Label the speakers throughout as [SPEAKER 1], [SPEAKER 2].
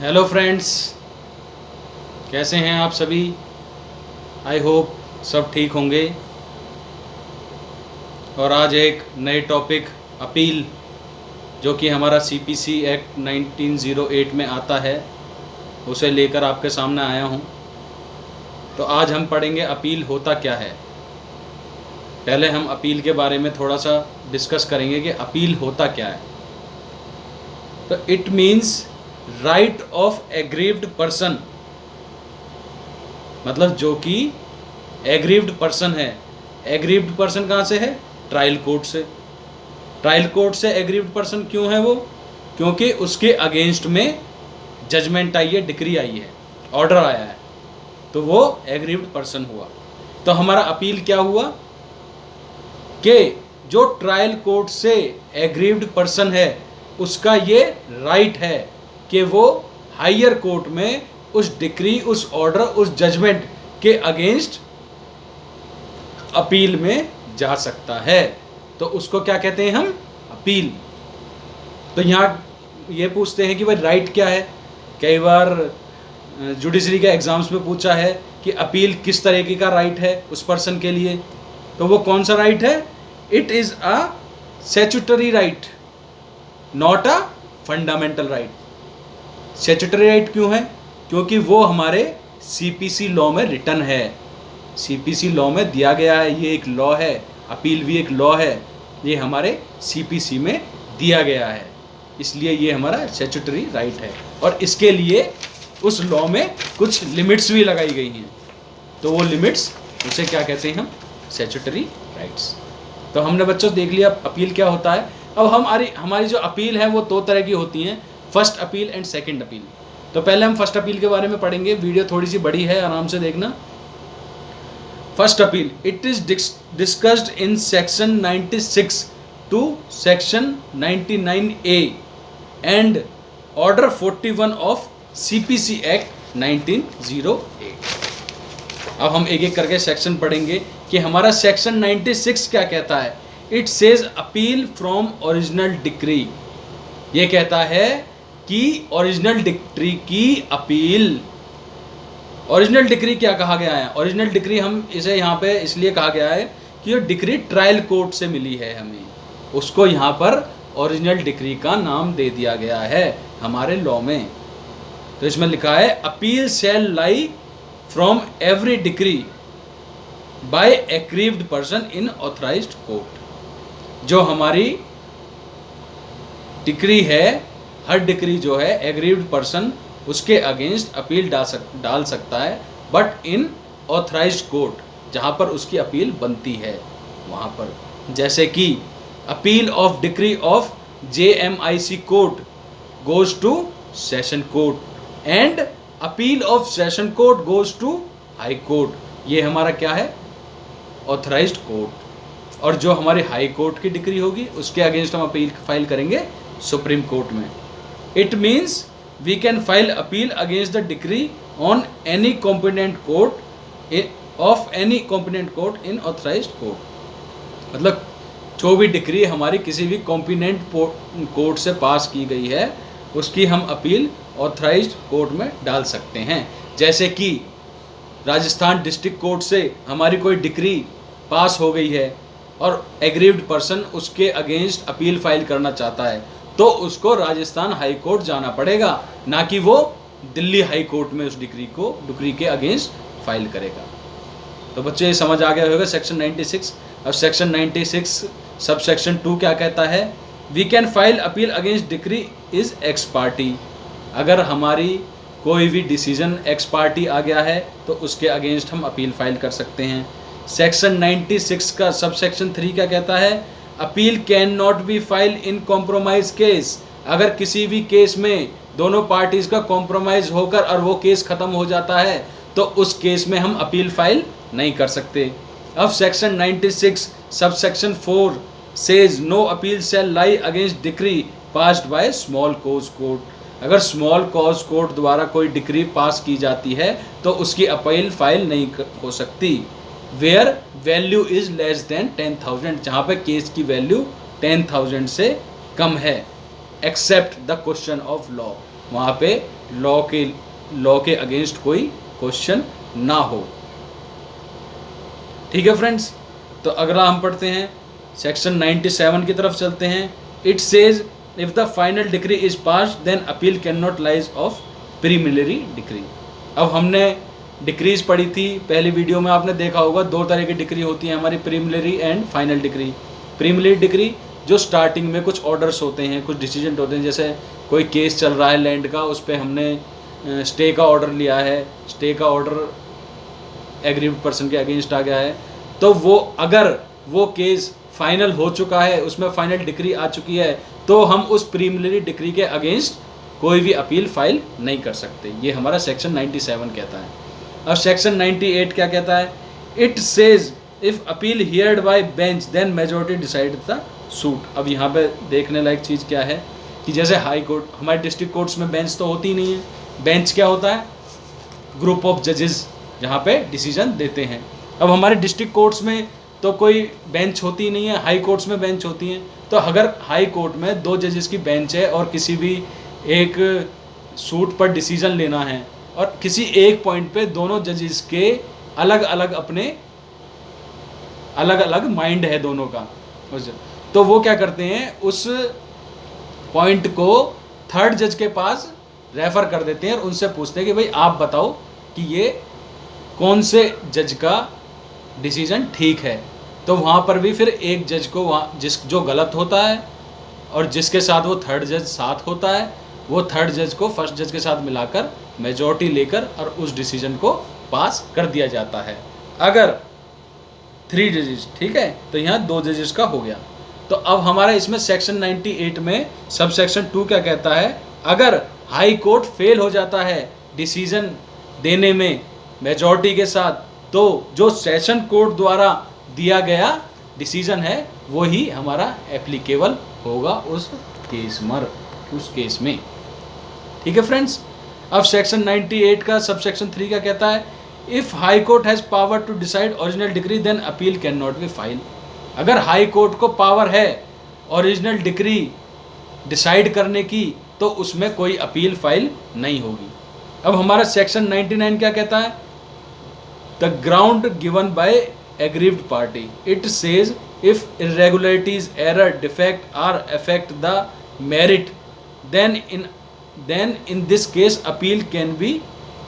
[SPEAKER 1] Hello friends, कैसे हैं आप सभी। आई होप सब ठीक होंगे। और आज एक नए टॉपिक अपील, जो कि हमारा सीपीसी एक्ट 1908 में आता है, उसे लेकर आपके सामने आया हूं। तो आज हम पढ़ेंगे अपील होता क्या है। पहले हम अपील के बारे में थोड़ा सा डिस्कस करेंगे कि अपील होता क्या है। तो it means right of aggrieved person, मतलब जो कि एग्रीव्ड पर्सन है। एग्रीव्ड पर्सन कहाँ से है? ट्रायल कोर्ट से। ट्रायल कोर्ट से एग्रीव्ड पर्सन क्यों है वो? क्योंकि उसके अगेंस्ट में जजमेंट आई है, डिक्री आई है, ऑर्डर आया है, तो वो एग्रीव्ड पर्सन हुआ। तो हमारा अपील क्या हुआ कि जो ट्रायल कोर्ट से एग्रीव्ड पर्सन है उसका ये राइट है कि वो हायर कोर्ट में उस डिक्री, उस ऑर्डर, उस जजमेंट के अगेंस्ट अपील में जा सकता है। तो उसको क्या कहते हैं हम? अपील। तो यहाँ ये पूछते हैं कि भाई राइट क्या है। कई बार जुडिशरी के एग्जाम्स में पूछा है कि अपील किस तरीके का राइट है उस पर्सन के लिए। तो वो कौन सा राइट है? It is a statutory right, not a fundamental right. Statutory right क्यों है? क्योंकि वो हमारे सीपीसी लॉ में रिटन है, सीपीसी लॉ में दिया गया है। ये एक लॉ है, अपील भी एक लॉ है, ये हमारे सीपीसी में दिया गया है, इसलिए ये हमारा स्टैट्यूटरी राइट है। और इसके लिए उस लॉ में कुछ लिमिट्स भी लगाई गई हैं। तो वो लिमिट्स, उसे क्या कहते हैं हम? Statutory rights. तो हमने बच्चों देख लिया अपील क्या होता है। अब हमारी जो अपील है वो दो तरह की होती हैं, first appeal and second appeal. तो पहले हम फर्स्ट अपील के बारे में पढ़ेंगे। वीडियो थोड़ी सी बड़ी है, आराम से देखना। First appeal, it is discussed in section 96 to section 99A and order 41 of CPC act 1908। अब हम एक एक करके सेक्शन पढ़ेंगे कि हमारा सेक्शन 96 क्या कहता है। It says appeal from original decree. ये कहता है कि ओरिजिनल डिक्री की अपील। ओरिजिनल डिक्री क्या कहा गया है? ओरिजिनल डिक्री हम इसे यहाँ पे इसलिए कहा गया है कि ये डिक्री ट्रायल कोर्ट से मिली है हमें, उसको यहाँ पर ओरिजिनल डिक्री का नाम दे दिया गया है हमारे लॉ में। तो इसमें लिखा है appeal shall lie from every decree by aggrieved person in authorised court. जो हमारी डिक्री है, हर डिक्री जो है एग्रीव्ड पर्सन उसके अगेंस्ट अपील डाल सकता है, बट इन ऑथराइज्ड कोर्ट, जहाँ पर उसकी अपील बनती है वहाँ पर। जैसे कि appeal of decree of JMIC court goes to session court and appeal of session court goes to high court. ये हमारा क्या है? Authorised court. और जो हमारी हाई कोर्ट की डिक्री होगी उसके अगेंस्ट हम अपील फाइल करेंगे सुप्रीम कोर्ट में। It means we can file appeal against the decree on any competent court of any competent court in authorised court. मतलब जो भी डिक्री हमारी किसी भी कॉम्पिटेंट कोर्ट से पास की गई है उसकी हम अपील ऑथराइज्ड कोर्ट में डाल सकते हैं। जैसे कि राजस्थान डिस्ट्रिक्ट कोर्ट से हमारी कोई डिक्री पास हो गई है और एग्रीव्ड पर्सन उसके अगेंस्ट अपील फाइल करना चाहता है, तो उसको राजस्थान हाई कोर्ट जाना पड़ेगा, ना कि वो दिल्ली हाई कोर्ट में उस डिक्री के अगेंस्ट फाइल करेगा। तो बच्चे ये समझ आ गया होगा सेक्शन 96। अब सेक्शन 96 सब सेक्शन 2 क्या कहता है? We can file appeal against decree is ex parte. अगर हमारी कोई भी डिसीजन एक्स पार्टी आ गया है तो उसके अगेंस्ट हम अपील फाइल कर सकते हैं। सेक्शन 96 का सब सेक्शन 3 क्या कहता है? Appeal can not be file in compromise case. अगर किसी भी केस में दोनों पार्टीज का कॉम्प्रोमाइज होकर और वो केस खत्म हो जाता है तो उस केस में हम अपील फाइल नहीं कर सकते। अब section 96 sub section 4 says no appeal shall lie against decree passed by small cause court. अगर स्मॉल कॉज कोर्ट द्वारा कोई डिक्री पास की जाती है तो उसकी अपील फाइल नहीं हो सकती। Where value is less than 10,000, जहाँ पे केस की वैल्यू 10,000 से कम है, except the question of law. वहाँ पे लॉ के अगेंस्ट कोई क्वेश्चन ना हो। ठीक है फ्रेंड्स, तो अगला हम पढ़ते हैं सेक्शन 97 की तरफ चलते हैं। It says if the final decree is passed then appeal can not lies of preliminary decree. अब हमने डिक्रीज पढ़ी थी पहली वीडियो में, आपने देखा होगा 2 तरह की डिक्री होती है हमारी, preliminary and final decree. Preliminary decree जो स्टार्टिंग में कुछ ऑर्डर्स होते हैं, कुछ डिसीजन होते हैं, जैसे कोई केस चल रहा है लैंड का, उस पर हमने स्टे का ऑर्डर लिया है, स्टे का ऑर्डर एग्रीव्ड पर्सन के अगेंस्ट आ गया है, तो वो अगर वो केस फाइनल हो चुका है, उसमें फाइनल डिक्री आ चुकी है, तो हम उस प्रीलिमिनरी डिक्री के अगेंस्ट कोई भी अपील फाइल नहीं कर सकते। ये हमारा सेक्शन 97 कहता है। अब सेक्शन 98 क्या कहता है? It says if appeal heard by bench then majority decide the suit. अब यहाँ पे देखने लायक चीज़ क्या है कि जैसे हाई कोर्ट, हमारे डिस्ट्रिक्ट कोर्ट्स में बेंच तो होती ही नहीं है। बेंच क्या होता है? ग्रुप ऑफ जजेस जहाँ पे डिसीजन देते हैं। अब हमारे डिस्ट्रिक्ट कोर्ट्स में तो कोई बेंच होती नहीं है, हाई कोर्ट्स में बेंच होती हैं। तो अगर हाई कोर्ट में 2 जजेस की बेंच है और किसी भी एक सूट पर डिसीजन लेना है और किसी एक पॉइंट पे दोनों जजेस के अलग अलग अपने अलग अलग माइंड है दोनों का, तो वो क्या करते हैं, उस पॉइंट को थर्ड जज के पास रेफर कर देते हैं और उनसे पूछते हैं कि भाई आप बताओ कि ये कौन से जज का डिसीजन ठीक है। तो वहाँ पर भी फिर एक जज को वहाँ जो गलत होता है और जिसके साथ वो थर्ड जज साथ होता है, वो थर्ड जज को फर्स्ट जज के साथ मिलाकर मेजॉरिटी लेकर और उस डिसीजन को पास कर दिया जाता है। अगर 3 जजेस, ठीक है, तो यहाँ 2 जजेस का हो गया। तो अब हमारा इसमें सेक्शन 98 में सब सेक्शन 2 क्या कहता है? अगर हाई कोर्ट फेल हो जाता है डिसीजन देने में मेजॉरिटी के साथ, तो जो सेशन कोर्ट द्वारा दिया गया डिसीजन है वही हमारा एप्लीकेबल होगा उस केस में। ठीक है फ्रेंड्स। अब सेक्शन 98 का सब सेक्शन 3 का कहता है if high court has power to decide original decree then appeal can not be file. अगर हाई कोर्ट को पावर है ओरिजिनल डिक्री डिसाइड करने की, तो उसमें कोई अपील फाइल नहीं होगी। अब हमारा सेक्शन 99 क्या कहता है? The ground given by aggrieved party. It says if irregularities, error, defect are affect the merit then in this case appeal can be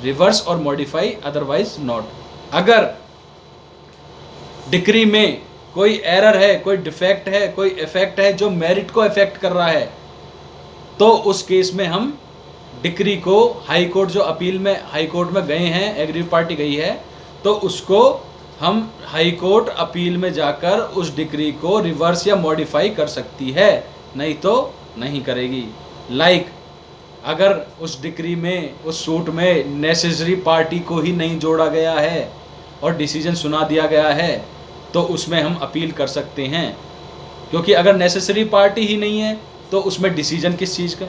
[SPEAKER 1] reverse or modify, otherwise not। अगर decree में कोई एरर है, कोई defect है, कोई effect है जो merit को इफेक्ट कर रहा है, तो उस केस में हम डिक्री को हाई कोर्ट, जो अपील में हाई कोर्ट में गए हैं, एग्रीव पार्टी गई है, तो उसको हम हाई कोर्ट अपील में जाकर उस डिक्री को रिवर्स या मॉडिफाई कर सकती है, नहीं तो नहीं करेगी। लाइक अगर उस डिक्री में, उस सूट में नेसेसरी पार्टी को ही नहीं जोड़ा गया है और डिसीजन सुना दिया गया है, तो उसमें हम अपील कर सकते हैं, क्योंकि अगर नेसेसरी पार्टी ही नहीं है तो उसमें डिसीजन किस चीज़ का?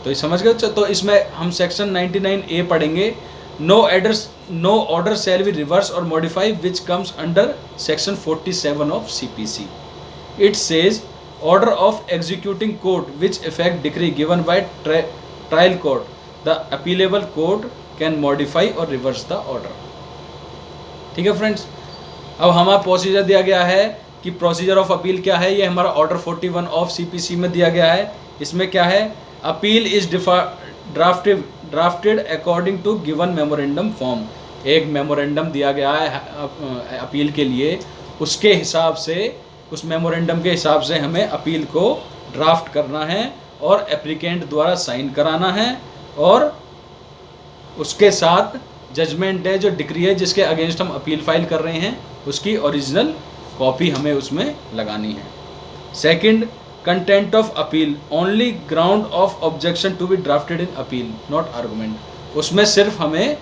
[SPEAKER 1] तो ये समझ गए। तो इसमें हम सेक्शन 99A पढ़ेंगे। No order shall be reverse और modify which comes under section 47 of CPC। It says order of executing court which effect decree given by trial court, the appealable court can modify or reverse the order। ठीक है friends. अब हमारा procedure दिया गया है कि procedure of appeal क्या है। ये हमारा ऑर्डर 41 ऑफ CPC में दिया गया है। इसमें क्या है? Appeal is drafted according to given memorandum form. एक मेमोरेंडम दिया गया है अपील के लिए, उसके हिसाब से, उस मेमोरेंडम के हिसाब से हमें अपील को ड्राफ्ट करना है और एप्लीकेंट द्वारा साइन कराना है, और उसके साथ जजमेंट है, जो डिक्री है जिसके अगेंस्ट हम अपील फाइल कर रहे हैं, उसकी ओरिजिनल कॉपी हमें उसमें लगानी है। Second, content of appeal only ground of objection to be drafted in appeal not argument. उसमें सिर्फ हमें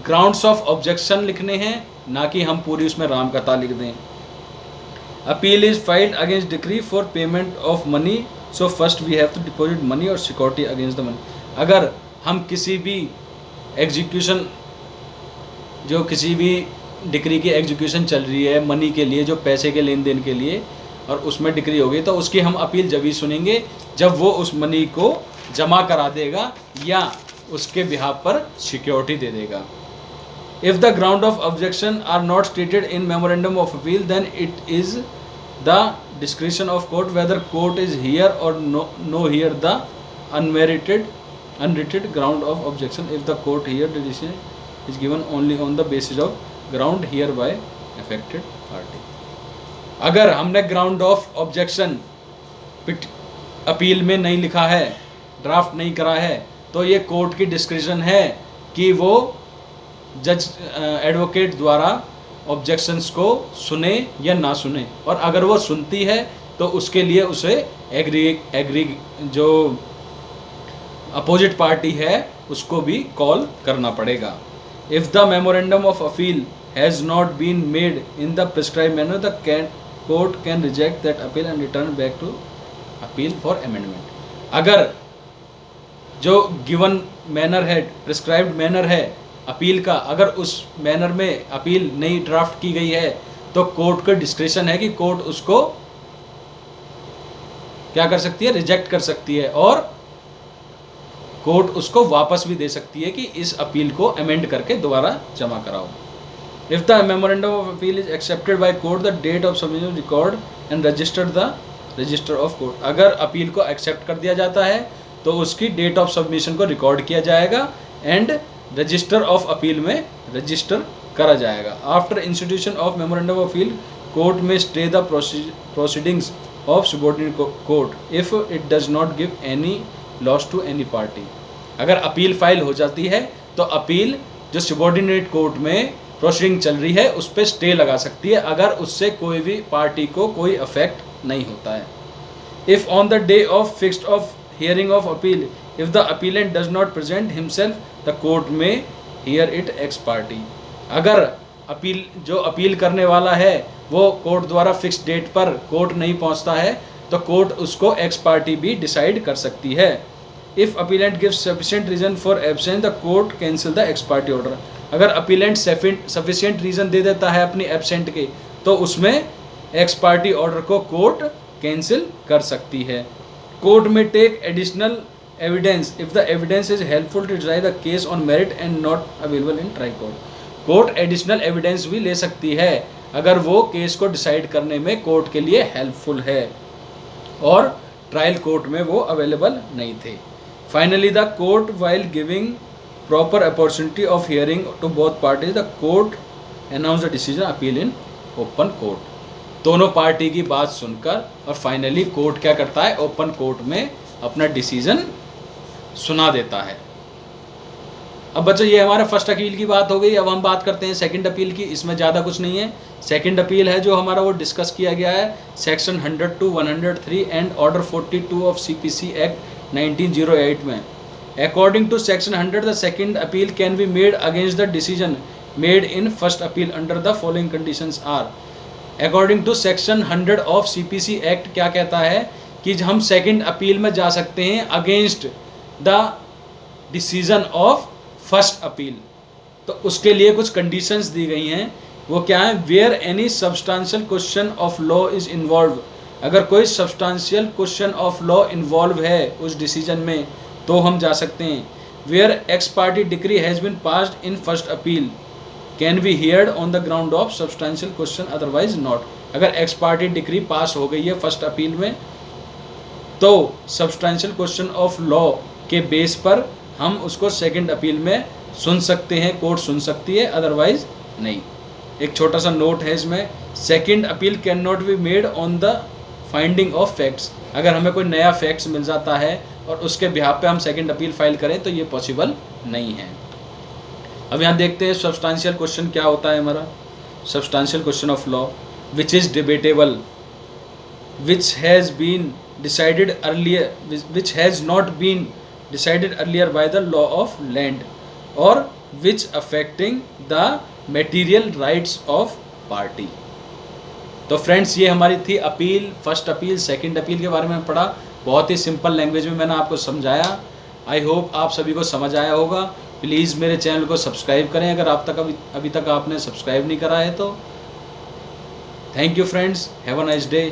[SPEAKER 1] ग्राउंड्स ऑफ ऑब्जेक्शन लिखने हैं, ना कि हम पूरी उसमें राम कथा लिख दें। Appeal is filed against decree for payment of money, so first we have to deposit money और सिक्योरिटी अगेंस्ट द मनी। अगर हम किसी भी एग्जीक्यूशन, जो किसी भी डिक्री की एग्जीक्यूशन चल रही है मनी के लिए, जो पैसे के लेन देन के लिए, और उसमें डिक्री होगी, तो उसकी हम अपील जब ही सुनेंगे जब वो उस मनी को जमा करा देगा या उसके बिहाफ पर सिक्योरिटी दे देगा। If the ground of objection are not stated in memorandum of appeal then it is the discretion of court whether court is hear और no hear the unrelated ground of objection if the court here the decision is given only on the basis of ground hereby affected party। अगर हमने ground of objection appeal में नहीं लिखा है, draft नहीं करा है, तो ये कोर्ट की डिस्क्रिशन है कि वो जज एडवोकेट द्वारा ऑब्जेक्शंस को सुने या ना सुने, और अगर वो सुनती है तो उसके लिए उसे एग्री जो अपोजिट पार्टी है उसको भी कॉल करना पड़ेगा। If the memorandum of appeal has not been made in the prescribe manner the court can reject that appeal and return back to appeal for amendment. अगर जो गिवन मैनर है, prescribed manner है appeal का, अगर उस manner में appeal नई draft की गई है तो कोर्ट का डिस्क्रिशन है कि कोर्ट उसको क्या कर सकती है, रिजेक्ट कर सकती है, और कोर्ट उसको वापस भी दे सकती है कि इस अपील को अमेंड करके दोबारा जमा कराओ। If the memorandum of appeal is accepted by court the date of submission record and registered the register of court. अगर अपील को एक्सेप्ट कर दिया जाता है तो उसकी डेट ऑफ सबमिशन को रिकॉर्ड किया जाएगा एंड रजिस्टर ऑफ अपील में रजिस्टर करा जाएगा। After institution of memorandum of appeal court में stay the proceedings of subordinate court if it does not give any loss to any party. अगर appeal file हो जाती है तो अपील जो सबऑर्डिनेट कोर्ट में प्रोसीडिंग चल रही है उस पर स्टे लगा सकती है अगर उससे कोई भी पार्टी को कोई अफेक्ट नहीं होता है। If on the day of fixed of hearing of appeal if the appellate does not present himself the court में हियर इट एक्स पार्टी। अगर जो अपील करने वाला है वो कोर्ट द्वारा फिक्स डेट पर कोर्ट नहीं पहुंचता है तो कोर्ट उसको एक्स पार्टी भी डिसाइड कर सकती है। If appellant gives sufficient reason for absence the court cancel the ex parte order. अगर अपीलेंट सफिशिएंट रीजन दे देता है अपनी एब्सेंट के तो उसमें एक्स पार्टी ऑर्डर को कोर्ट कैंसिल कर सकती है। Court may take additional evidence if the evidence is helpful to decide the case on merit and not available in trial court. Court additional evidence भी ले सकती है अगर वो केस को डिसाइड करने में कोर्ट के लिए हेल्पफुल है और ट्रायल कोर्ट में वो अवेलेबल नहीं थे। Finally the court while giving proper opportunity of hearing to both parties the court announce the decision appeal in open court. दोनों पार्टी की बात सुनकर और फाइनली कोर्ट क्या करता है, ओपन कोर्ट में अपना डिसीजन सुना देता है। अब बच्चों ये हमारा फर्स्ट अपील की बात हो गई। अब हम बात करते हैं सेकंड अपील की। इसमें ज़्यादा कुछ नहीं है। सेकंड अपील है जो हमारा वो डिस्कस किया गया है section 102, 103 and order 42 of CPC act 1908 में। According to section 100 the second appeal can be made against the decision made in first appeal under the following conditions are. According to section 100 of CPC act क्या कहता है कि हम second appeal में जा सकते हैं against the decision of first appeal. तो उसके लिए कुछ कंडीशंस दी गई हैं। वो क्या है, where any substantial question of law is involve. अगर कोई substantial question of law involve है उस डिसीजन में तो हम जा सकते हैं। Where ex parte decree has been passed in first appeal can be heard on the ground of substantial question otherwise not. अगर एक्स पार्टी डिक्री पास हो गई है फर्स्ट अपील में तो सब्सटेंशियल क्वेश्चन ऑफ लॉ के base पर हम उसको सेकंड अपील में सुन सकते हैं, कोर्ट सुन सकती है, अदरवाइज नहीं। एक छोटा सा नोट है इसमें, second appeal can not be made on the finding of facts. अगर हमें कोई नया फैक्ट्स मिल जाता है और उसके बिहाफ पे हम सेकंड अपील फाइल करें तो ये पॉसिबल नहीं है। अब यहाँ देखते हैं सब्सटेंशियल क्वेश्चन क्या होता है हमारा। Substantial question of law which is debatable, which has been decided earlier, which has not been decided earlier by the law of land or which affecting the material rights of party। तो friends ये हमारी थी appeal, first appeal, second appeal के बारे में पढ़ा। बहुत ही simple language में मैंने आपको समझाया। आई होप आप सभी को समझ आया होगा। प्लीज़ मेरे चैनल को सब्सक्राइब करें अगर आप तक अभी तक आपने सब्सक्राइब नहीं करा है तो। Thank you friends, have a nice day.